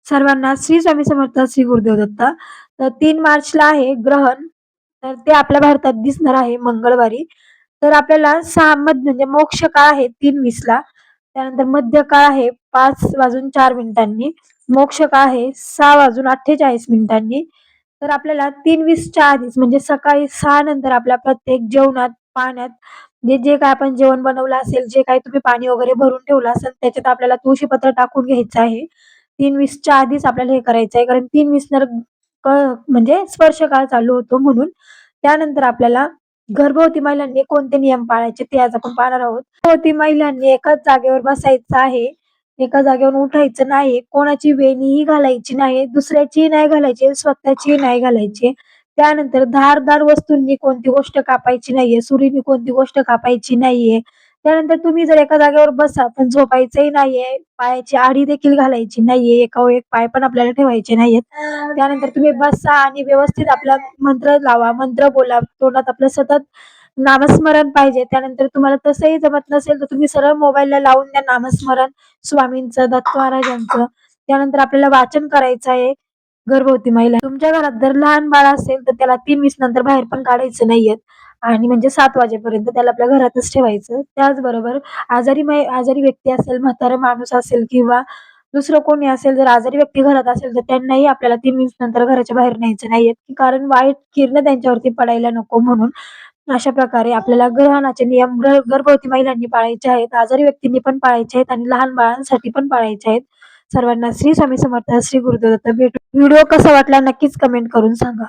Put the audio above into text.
सर्वांना श्री स्वामी समर्थ, श्री गुरुदेव दत्त. तर 3 मार्चला आहे ग्रहण. तर ते आपल्या भारतात दिसणार आहे मंगळवारी. तर आपल्याला 6 म्हणजे मोक्ष काळ आहे 3:20ला. त्यानंतर मध्य काळ आहे 5:04 मोक्ष काळ आहे 6:48 तर आपल्याला 3:20च्या आधीच म्हणजे सकाळी 6 नंतर आपल्या प्रत्येक जेवणात, पाण्यात जे जे काही आपण जेवण बनवलं असेल, जे काही तुम्ही पाणी वगैरे भरून ठेवलं असेल, त्याच्यात आपल्याला तुळशीपत्र टाकून घ्यायचं आहे. 3:20च्या आधीच आपल्याला हे करायचं आहे. कारण 3:20 म्हणजे स्पर्श काळ चालू होतो म्हणून. त्यानंतर आपल्याला गर्भवती महिलांनी कोणते नियम पाळायचे ते आज आपण पाहणार आहोत. गर्भवती महिलांनी एकाच जागेवर बसायचं आहे. एका जागेवरून उठायचं नाही. कोणाची वेणीही घालायची नाही. दुसऱ्याचीही नाही घालायची, स्वतःचीही नाही घालायची. त्यानंतर धारदार वस्तूंनी कोणती गोष्ट कापायची नाहीये. सुरीनी कोणती गोष्ट कापायची नाहीये. त्यानंतर तुम्ही जर एका जागेवर बसा, पण झोपायचंही नाहीये. पायाची आडी देखील घालायची नाहीये. एकावर एक पाय पण आपल्याला ठेवायचे नाहीयेत. त्यानंतर तुम्ही बसा आणि व्यवस्थित आपला मंत्र लावा, मंत्र बोला. तोंडात आपलं सतत नामस्मरण पाहिजे. त्यानंतर तुम्हाला तसंही जमत नसेल, तर तुम्ही सरळ मोबाईलला लावून द्या नामस्मरण स्वामींचं, दत्त महाराजांचं. त्यानंतर आपल्याला वाचन करायचं आहे. गर्भवती महिला तुमच्या घरात जर लहान बाळ असेल, तर त्याला 3:20 नंतर बाहेर पण काढायचं नाहीये. आणि म्हणजे 7 वाजेपर्यंत त्याला आपल्या घरातच ठेवायचं. त्याचबरोबर आजारी व्यक्ती असेल, म्हातारा माणूस असेल किंवा दुसरं कोणी असेल, जर आजारी व्यक्ती घरात असेल, तर त्यांनाही आपल्याला 3:20 नंतर घराच्या बाहेर न्यायचं नाहीये. कारण वाईट किरणं त्यांच्यावरती पडायला नको म्हणून. अशा प्रकारे आपल्याला ग्रहणाचे नियम गर्भवती महिलांनी पाळायचे आहेत, आजारी व्यक्तींनी पण पाळायचे आहेत आणि लहान बाळांसाठी पण पाळायचे आहेत. सर्वांना श्री स्वामी समर्थ, श्री गुरुदेव दत्त. व्हिडिओ कसा वाटला नक्कीच कमेंट करून सांगा.